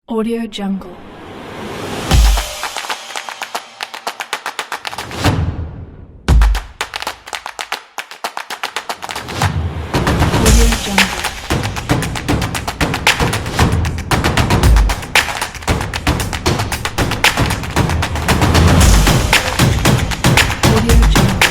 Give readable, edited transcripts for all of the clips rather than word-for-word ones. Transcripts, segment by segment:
Audio Jungle. Audio Jungle. Audio Jungle.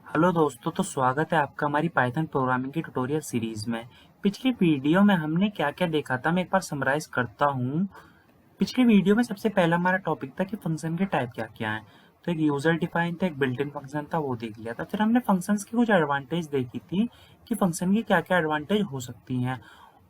Hello दोस्तों, तो स्वागत है आपका हमारी पाइथन प्रोग्रामिंग की ट्यूटोरियल सीरीज में। पिछली वीडियो में हमने क्या क्या देखा था, मैं एक बार समराइज करता हूँ। पिछली वीडियो में सबसे पहला हमारा टॉपिक था कि फंक्शन के टाइप क्या क्या हैं। तो एक यूजर डिफाइन था, एक बिल्ट इन फंक्शन था, वो देख लिया था। फिर हमने फंक्शंस की कुछ एडवांटेज देखी थी कि फंक्शन की क्या क्या एडवांटेज हो सकती हैं,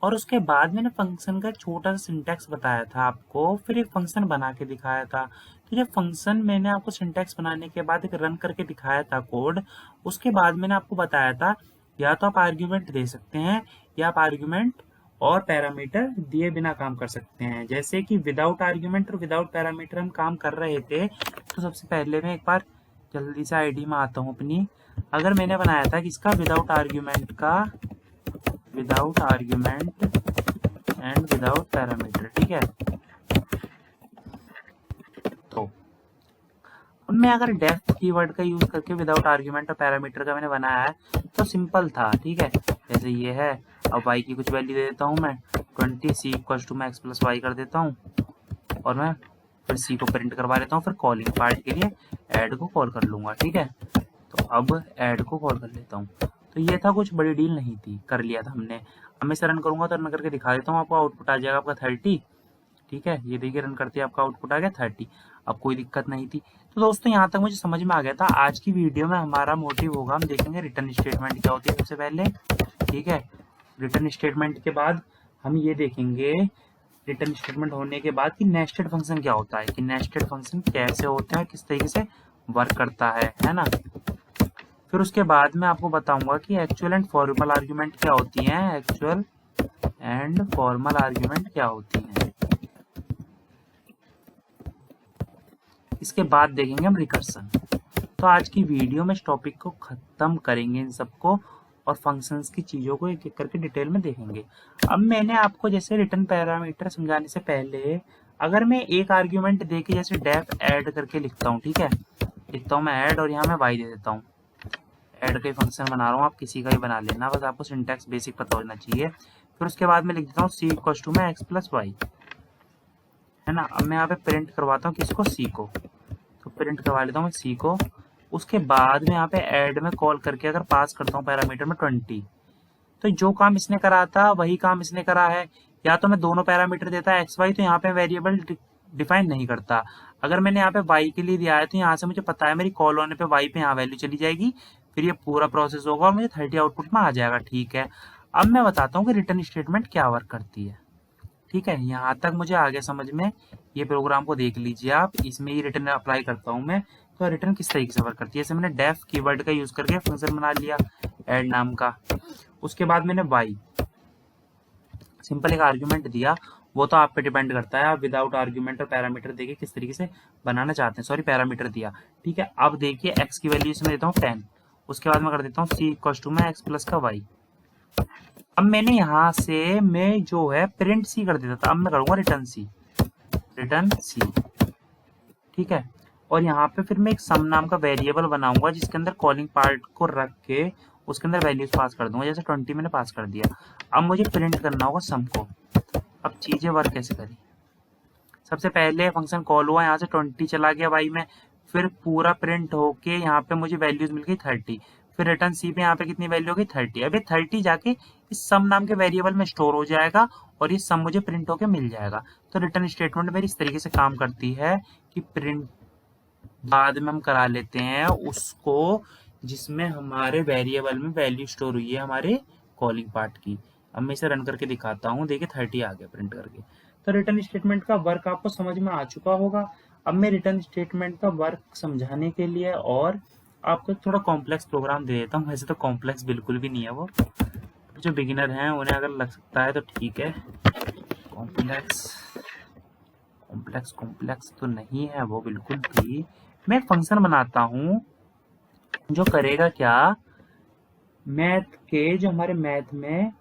और उसके बाद मैंने फंक्शन का एक छोटा सा सिंटैक्स बताया था आपको, फिर एक फंक्शन बना के दिखाया था। तो जब फंक्शन मैंने आपको सिंटैक्स बनाने के बाद एक रन करके दिखाया था कोड, उसके बाद मैंने आपको बताया था या तो आप आर्ग्यूमेंट दे सकते हैं या आप आर्ग्यूमेंट और पैरामीटर दिए बिना काम कर सकते हैं। जैसे कि विदाउट आर्ग्यूमेंट और विदाउट पैरामीटर हम काम कर रहे थे। तो सबसे पहले मैं एक बार जल्दी से आईडी में आता हूँ अपनी। अगर मैंने बनाया था कि इसका without argument and without parameter, ठीक है। तो अब मैं अगर डेफ कीवर्ड का यूज करके विदाउट आर्ग्यूमेंट और पैरामीटर का मैंने बनाया है तो सिंपल था, ठीक है। जैसे ये है, अब y की कुछ वैल्यू दे देता हूँ मैं 20, c इक्वल्स टू मैं x प्लस वाई कर देता हूँ, और मैं फिर c को प्रिंट करवा लेता हूँ। फिर कॉलिंग पार्ट के लिए ऐड को कॉल कर लूंगा, ठीक है। तो अब ऐड को कॉल कर लेता हूँ। तो ये था, कुछ बड़ी डील नहीं थी, कर लिया था हमने। अब मैं इसे रन करूंगा तो रन करके दिखा देता हूँ, आपको आउटपुट आ जाएगा आपका 30, ठीक है। ये देखिए रन करते आपका आउटपुट आ गया 30। अब कोई दिक्कत नहीं थी। तो दोस्तों यहाँ तक मुझे समझ में आ गया था। आज की वीडियो में हमारा मोटिव होगा, हम देखेंगे रिटर्न स्टेटमेंट क्या होती है सबसे पहले, ठीक है। रिटर्न स्टेटमेंट के बाद हम ये देखेंगे, रिटर्न स्टेटमेंट होने के बाद कि नेस्टेड फंक्शन क्या होता है, कि नेस्टेड फंक्शन कैसे होता है, किस तरीके से वर्क करता है ना। फिर उसके बाद मैं आपको बताऊंगा कि एक्चुअल एंड फॉर्मल आर्ग्यूमेंट क्या होती हैं, एक्चुअल एंड फॉर्मल आर्ग्यूमेंट क्या होती हैं। इसके बाद देखेंगे हम रिकर्सन। तो आज की वीडियो में इस टॉपिक को खत्म करेंगे, इन सबको, और फंक्शंस की चीजों को एक एक करके डिटेल में देखेंगे। अब मैंने आपको जैसे रिटर्न पैरामीटर समझाने से पहले, अगर मैं एक आर्ग्यूमेंट दे के जैसे डेफ ऐड करके लिखता हूँ, ठीक है, लिखता हूँ मैं ऐड और यहाँ मैं वाई दे देता हूँ। ऐड का फंक्शन बना रहा हूँ, आप किसी का भी बना लेना, बस आपको सिंटैक्स बेसिक पता होना चाहिए। फिर उसके बाद मैं लिख देता हूँ सी इक्वल टू मैं एक्स प्लस वाई, है ना। अब मैं यहाँ पे प्रिंट करवाता हूँ किसको, सी को। तो प्रिंट करवा लेता हूँ मैं सी को। उसके बाद में यहाँ पे ऐड में कॉल करके अगर पास करता हूँ पैरामीटर में 20, तो जो काम इसने करा था वही काम इसने करा है। या तो मैं दोनों पैरामीटर देता है एक्स वाई, तो यहाँ पे वेरिएबल डिफाइन नहीं करता। अगर मैंने यहाँ पे वाई के लिए दिया है तो यहाँ से मुझे पता है मेरी कॉल होने पे वाई पे यहाँ वैल्यू चली जाएगी, फिर ये पूरा प्रोसेस होगा और मुझे 30 आउटपुट में आ जाएगा, ठीक है। अब मैं बताता हूँ कि रिटर्न स्टेटमेंट क्या वर्क करती है, ठीक है। यहाँ तक मुझे आ गया समझ में। ये प्रोग्राम को देख लीजिए आप, इसमें ही रिटर्न अप्लाई करता हूँ मैं। तो रिटर्न किस तरीके से वर्क करती है, जैसे मैंने डेफ कीवर्ड का यूज करके फंक्शन बना लिया ऐड नाम का। उसके बाद मैंने वाई सिंपल एक आर्ग्यूमेंट दिया, वो तो आप पे डिपेंड करता है, आप विदाउट आर्ग्यूमेंट और पैरामीटर देके किस तरीके से बनाना चाहते हैं। सॉरी, पैरामीटर दिया, ठीक है। अब देखिए एक्स की वैल्यू इसमें देता हूँ 10। उसके बाद मैं कर देता हूँ सी इक्वल टू मैं एक्स प्लस का वाई। अब मैंने यहाँ से मैं जो है प्रिंट सी कर देता था, अब मैं करूंगा रिटर्न सी, ठीक है। और यहाँ पे फिर मैं एक सम नाम का वेरिएबल बनाऊंगा जिसके अंदर कॉलिंग पार्ट को रख के उसके अंदर वैल्यूज पास कर दूंगा। जैसे 20 मैंने पास कर दिया। अब मुझे प्रिंट करना होगा सम को। अब चीजें वर्क कैसे करी, सबसे पहले फंक्शन कॉल हुआ, यहाँ से 20 चला गया वाई में, फिर पूरा प्रिंट होके यहाँ पे मुझे वैल्यूज मिल गई 30। फिर रिटर्न सी पे यहाँ पे कितनी वैल्यू हो गई 30। अब ये 30 जाके इस सम नाम के वेरिएबल में स्टोर हो जाएगा और ये सम मुझे प्रिंट होके मिल जाएगा। तो रिटर्न स्टेटमेंट मेरी इस तरीके से काम करती है कि प्रिंट बाद में हम करा लेते हैं उसको जिसमें हमारे वेरिएबल में वैल्यू स्टोर हुई है हमारे कॉलिंग पार्ट की। अब मैं इसे रन करके दिखाता हूँ, देखिए 30 आ गया प्रिंट करके। तो रिटर्न स्टेटमेंट का वर्क आपको समझ में आ चुका होगा। अब मैं रिटर्न स्टेटमेंट का वर्क समझाने के लिए और आपको थोड़ा कॉम्प्लेक्स प्रोग्राम दे देता हूँ। वैसे तो कॉम्प्लेक्स बिल्कुल भी नहीं है वो, जो बिगिनर हैं उन्हें अगर लग सकता है तो ठीक है। कॉम्प्लेक्स कॉम्प्लेक्स कॉम्प्लेक्स तो नहीं है वो बिल्कुल भी। मैं एक फंक्शन बनाता हूँ जो करेगा क्या, मैथ के जो हमारे मैथ में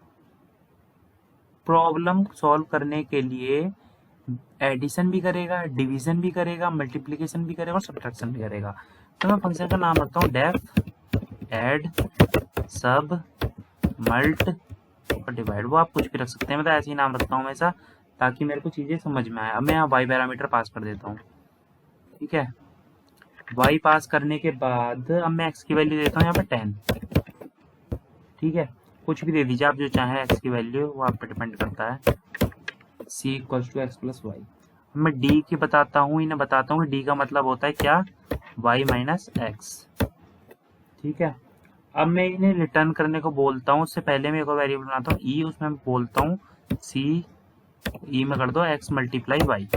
प्रॉब्लम सॉल्व करने के लिए एडिशन भी करेगा, डिवीजन भी करेगा, मल्टीप्लिकेशन भी करेगा और सब्ट्रैक्शन भी करेगा। तो मैं फंक्शन का नाम रखता हूँ डेफ, ऐड, सब, मल्ट और डिवाइड। वो आप कुछ भी रख सकते हैं, मैं तो ऐसे ही नाम रखता हूँ हमेशा ताकि मेरे को चीजें समझ में आए। अब मैं यहाँ वाई पैरामीटर पास कर देता हूँ, ठीक है। वाई पास करने के बाद अब मैं एक्स की वैल्यू देता हूँ यहाँ पे 10, ठीक है। कुछ भी दे दीजिए आप जो चाहें एक्स की वैल्यू, वो आप पे डिपेंड करता है। C equals to X plus Y. मैं डी की बताता हूँ, इन्हें बताता हूँ डी का मतलब होता है क्या, वाई माइनस एक्स, ठीक है। अब मैं इन्हें रिटर्न करने को बोलता हूँ, उससे पहले मैं एक और वेरिएबल बनाता हूँ ई, उसमें मैं बोलता हूँ सी, ई में कर दो एक्स मल्टीप्लाई वाई।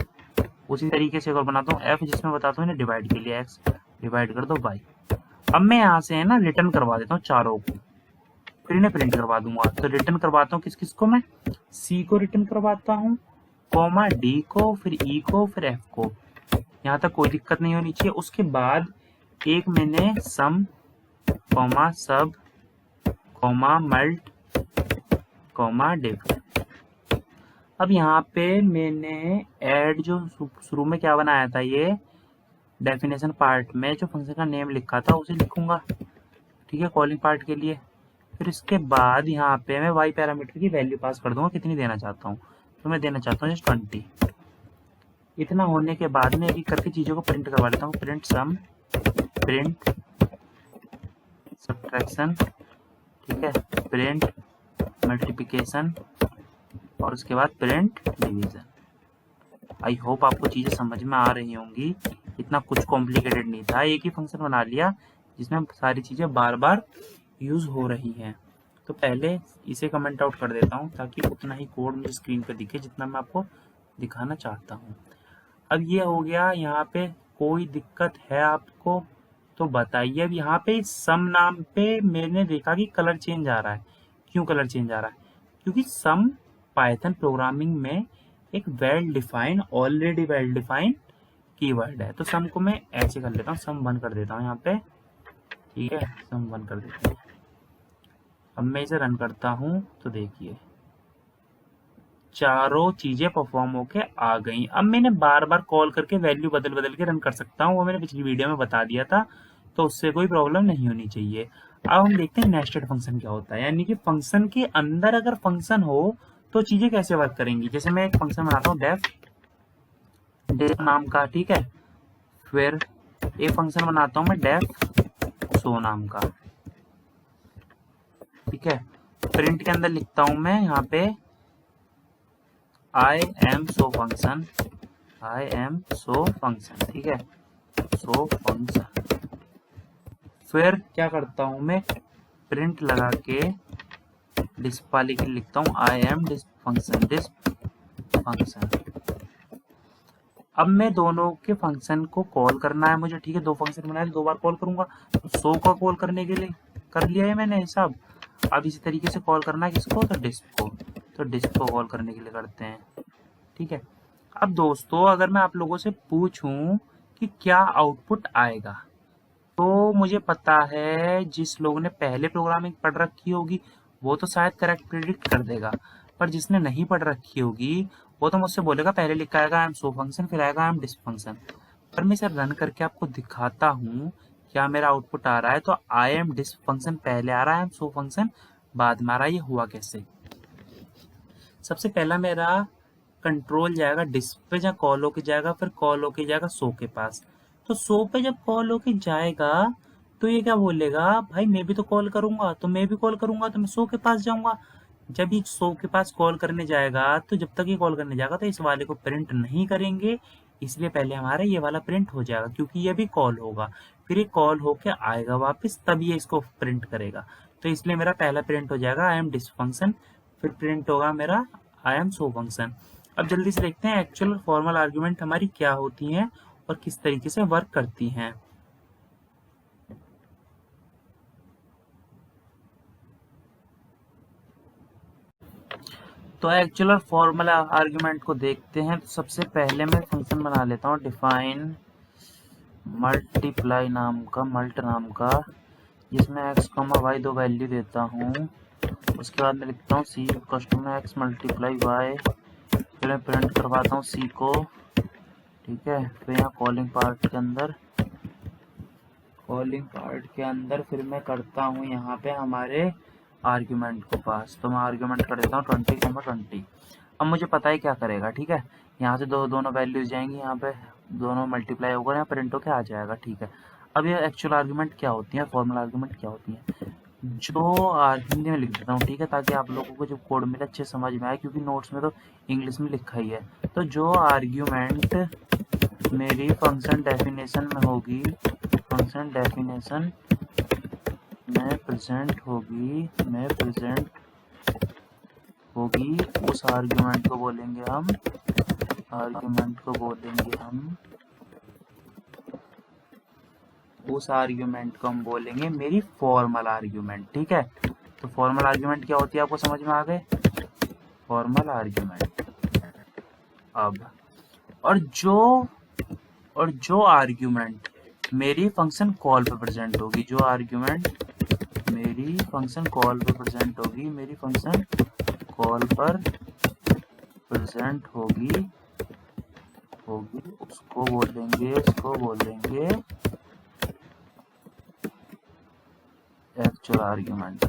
उसी तरीके से एक और बनाता हूँ एफ, जिसमें बताता हूँ इन्हें डिवाइड के लिए एक्स डिवाइड कर दो वाई। अब मैं यहाँ से है ना रिटर्न करवा देता हूँ चारों को, फिर इन्हें प्रिंट करवा दूंगा। तो रिटर्न करवाता हूँ किस किस को, मैं सी को रिटर्न करवाता हूँ, कॉमा डी को, फिर ई को, फिर एफ को। यहाँ तक कोई दिक्कत नहीं होनी चाहिए। उसके बाद एक मैंने सम, कॉमा सब, कॉमा मल्ट, कॉमा डिव। अब यहाँ पे मैंने ऐड जो शुरू में क्या बनाया था, ये डेफिनेशन पार्ट में जो फंक्शन का नेम लिखा था उसे लिखूंगा, ठीक है, कॉलिंग पार्ट के लिए। फिर इसके बाद यहाँ पे मैं वाई पैरामीटर की वैल्यू पास कर दूंगा, कितनी देना चाहता हूँ। तो मैं देना चाहता हूँ जस्ट 20। इतना होने के बाद में एक एक करके चीज़ों को प्रिंट करवा लेता हूँ। प्रिंट सम, प्रिंट सब्ट्रैक्शन, ठीक है, प्रिंट मल्टीप्लिकेशन और उसके बाद प्रिंट डिवीजन। आई होप आपको चीज़ें समझ में आ रही होंगी, इतना कुछ कॉम्प्लिकेटेड नहीं था, एक ही फंक्शन बना लिया जिसमें सारी चीज़ें बार बार यूज़ हो रही हैं। तो पहले इसे कमेंट आउट कर देता हूँ ताकि उतना ही कोड मुझे स्क्रीन पे दिखे जितना मैं आपको दिखाना चाहता हूँ। अब ये हो गया, यहाँ पे कोई दिक्कत है आपको तो बताइए। अब यहाँ पे सम नाम पे मैंने देखा कि कलर चेंज आ रहा है। क्यों कलर चेंज आ रहा है? क्योंकि सम पाइथन प्रोग्रामिंग में एक well defined, already well defined keyword है। तो सम को मैं ऐसे कर लेता हूँ, सम 1 कर देता हूँ यहाँ पे, ठीक है, सम 1 कर देता हूँ। अब मैं इसे रन करता हूँ तो देखिए चारों चीजें परफॉर्म होके आ गई। अब मैंने बार बार कॉल करके वैल्यू बदल बदल के रन कर सकता हूँ, वो मैंने पिछली वीडियो में बता दिया था, तो उससे कोई प्रॉब्लम नहीं होनी चाहिए। अब हम देखते हैं नेस्टेड फंक्शन क्या होता है, यानी कि फंक्शन के अंदर अगर फंक्शन हो तो चीजें कैसे वर्क करेंगी। जैसे मैं एक फंक्शन बनाता हूँ डेफ नाम का, ठीक है, फिर एक फंक्शन बनाता हूँ मैं डेफ शो नाम का, ठीक है। प्रिंट के अंदर लिखता हूं मैं यहाँ पे I am show function, I am show function, ठीक है, शो फंक्शन। फिर क्या करता हूं मैं, प्रिंट लगा के डिस्प वाले के लिखता हूँ I am disp function, disp function. अब मैं दोनों के फंक्शन को कॉल करना है मुझे, ठीक है, दो फंक्शन बनाए, 2 बार कॉल करूंगा। तो शो का कॉल करने के लिए कर लिया है मैंने हिसाब। अब इसी तरीके से कॉल करना है किसको, तो डिस्प को, तो डिस्प को कॉल करने के लिए करते हैं, ठीक है। अब दोस्तों अगर मैं आप लोगों से पूछूं कि क्या आउटपुट आएगा, तो मुझे पता है जिस लोगों ने पहले प्रोग्रामिंग पढ़ रखी होगी वो तो शायद करेक्ट प्रिडिक्ट कर देगा, पर जिसने नहीं पढ़ रखी होगी वो तो मुझसे बोलेगा पहले लिखा आएगा आई एम शो फंक्शन, फिर आएगा आई एम डिस्प फंक्शन। पर मैं इसे रन करके आपको दिखाता हूँ क्या मेरा आउटपुट आ रहा है। तो आई एम डिस्प फंक्शन पहले आ रहा है, आई एम शो फंक्शन बाद में आ रहा है। ये हुआ कैसे? सबसे पहला मेरा कंट्रोल जाएगा डिस्प पे, जहाँ कॉल होके जाएगा, फिर कॉल होके जाएगा शो के पास। तो शो पे जब कॉल होके जाएगा तो ये क्या बोलेगा, भाई मैं भी तो कॉल करूंगा, तो मैं भी कॉल करूंगा, तो मैं शो के पास जाऊंगा। जब ये शो के पास कॉल करने जाएगा तो जब तक ये कॉल करने जाएगा तो इस वाले को प्रिंट नहीं करेंगे, इसलिए पहले हमारा ये वाला प्रिंट हो जाएगा क्योंकि ये भी कॉल होगा। फिर ये कॉल होके आएगा वापस, तब ये इसको प्रिंट करेगा। तो इसलिए मेरा पहला प्रिंट हो जाएगा आई एम डिस्प फंक्शन, फिर प्रिंट होगा मेरा आई एम शो फंक्शन। अब जल्दी से देखते हैं एक्चुअल और फॉर्मल आर्ग्यूमेंट हमारी क्या होती हैं और किस तरीके से वर्क करती हैं। तो एक्चुअल और फॉर्मल आर्ग्यूमेंट को देखते हैं। तो सबसे पहले मैं फंक्शन बना लेता हूँ डिफाइन मल्टीप्लाई नाम का, मल्ट नाम का, इसमें x, y दो वैल्यू देता हूँ। उसके बाद मैं लिखता हूँ c customer x multiply y, फिर मैं प्रिंट करवाता हूँ c को, ठीक है। फिर यहाँ कॉलिंग पार्ट के अंदर फिर मैं करता हूँ यहाँ पे हमारे आर्ग्यूमेंट को पास। तो मैं आर्ग्यूमेंट कर देता हूँ 20,20। अब मुझे पता है क्या करेगा, ठीक है। यहाँ से दोनों वैल्यूज जाएंगी, यहाँ पे दोनों मल्टीप्लाई होगा, यहाँ प्रिंट होकर आ जाएगा, ठीक है। अब ये एक्चुअल आर्ग्यूमेंट क्या होती है, फॉर्मल आर्ग्यूमेंट क्या होती है, जो हिंदी में लिख देता हूँ, ठीक है, ताकि आप लोगों को जो कोड मिले अच्छे समझ में आए, क्योंकि नोट्स में तो इंग्लिश में लिखा ही है। तो जो आर्ग्यूमेंट मेरी फंक्शन डेफिनेशन में होगी, फंक्शन डेफिनेशन में प्रेजेंट होगी, उस आर्ग्यूमेंट को बोलेंगे हम बोलेंगे मेरी फॉर्मल आर्ग्यूमेंट, ठीक है। तो फॉर्मल आर्ग्यूमेंट क्या होती है, आपको समझ में आ गए, फॉर्मल आर्ग्यूमेंट। अब और जो आर्ग्यूमेंट मेरी फंक्शन कॉल पे प्रेजेंट होगी, जो आर्ग्यूमेंट मेरी फंक्शन कॉल पर प्रेजेंट होगी, उसको बोलेंगे एक्चुअल आर्ग्यूमेंट।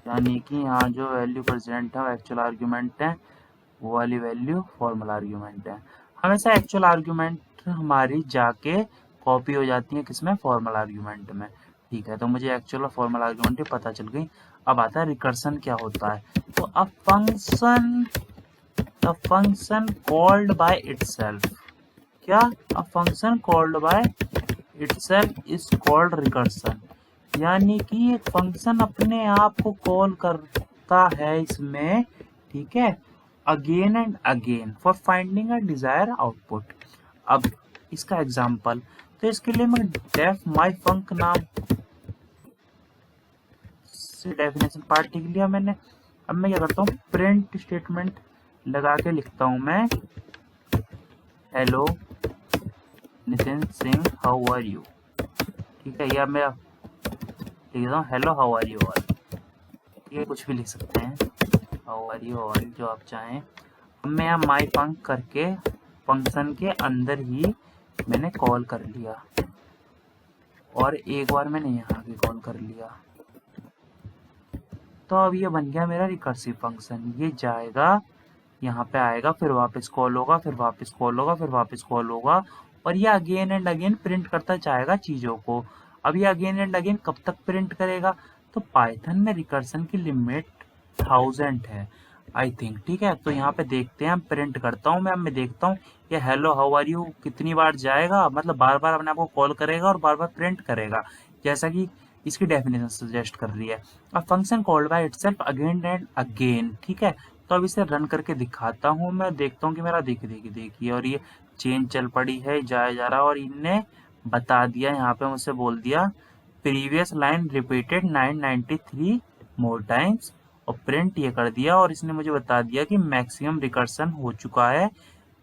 यानी कि यहाँ जो वैल्यू प्रेजेंट है वो एक्चुअल आर्ग्यूमेंट है, वो वाली वैल्यू फॉर्मल आर्ग्यूमेंट है। हमेशा एक्चुअल आर्ग्यूमेंट हमारी जाके कॉपी हो जाती है किसमें, फॉर्मल आर्ग्यूमेंट में, ठीक है। तो मुझे एक्चुअल और फॉर्मल आर्ग्यूमेंट भी पता चल गई। अब आता है रिकर्सन क्या होता है। तो a function called by itself, क्या, a function called by itself is called recursion. यानी कि एक फंक्शन अपने आप को कॉल करता है इसमें, ठीक है, again and again for finding a desire output. अब इसका एग्जांपल, तो इसके लिए मैं डेफ माई फंक नाम से डेफिनेशन पार्ट लिख लिया मैंने। अब मैं क्या करता हूँ, प्रिंट स्टेटमेंट लगा के लिखता हूँ मैं, hello Nitin Singh how are you, ठीक है। या मैं लिख देता हूँ hello how are you all, ठीक है, कुछ भी लिख सकते हैं, हाउ आर यू ऑल जो आप चाहें। अब मैं यहाँ माई फंक करके फंक्शन के अंदर ही मैंने कॉल कर लिया, और एक बार मैंने यहाँ भी कॉल कर लिया। तो अब ये बन गया मेरा रिकर्सिव फंक्शन। ये जाएगा, यहाँ पे आएगा, फिर वापस कॉल होगा, फिर वापस कॉल होगा, फिर वापस कॉल होगा, और ये अगेन एंड अगेन प्रिंट करता जाएगा चीज़ों को। अब ये अगेन एंड अगेन कब तक प्रिंट करेगा, तो पाइथन में रिकर्सन की लिमिट 1000 है आई थिंक, ठीक है। तो यहाँ पे देखते हैं, प्रिंट करता हूँ मैं देखता हूँ ये हेलो हाउ आर यू कितनी बार जाएगा, मतलब बार बार अपने आप को कॉल करेगा और बार बार प्रिंट करेगा, जैसा कि इसकी डेफिनेशन सजेस्ट कर रही है। अब function called by itself again and again, ठीक है। तो अब इसे रन करके दिखाता हूँ मैं, देखता हूँ कि मेरा देखिए, और ये चेंज चल पड़ी है, जा रहा, और इनने बता दिया, यहाँ पे मुझसे बोल दिया previous line repeated 993 more times, और प्रिंट ये कर दिया, और इसने मुझे बता दिया कि मैक्सिमम रिकर्सन हो चुका है,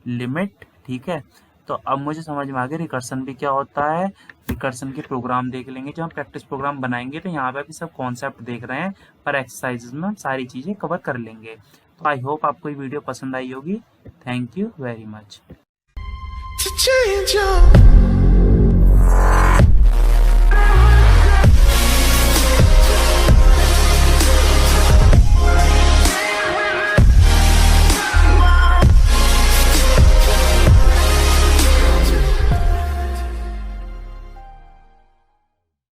लिमिट, ठीक है। तो अब मुझे समझ में आ गया रिकर्सन भी क्या होता है। रिकर्सन के प्रोग्राम देख लेंगे, जब हम प्रैक्टिस प्रोग्राम बनाएंगे तो यहाँ पे भी सब कॉन्सेप्ट देख रहे हैं, पर एक्सरसाइजेज में हम सारी चीज़ें कवर कर लेंगे। तो आई होप आपको ये वीडियो पसंद आई होगी। Thank you very much.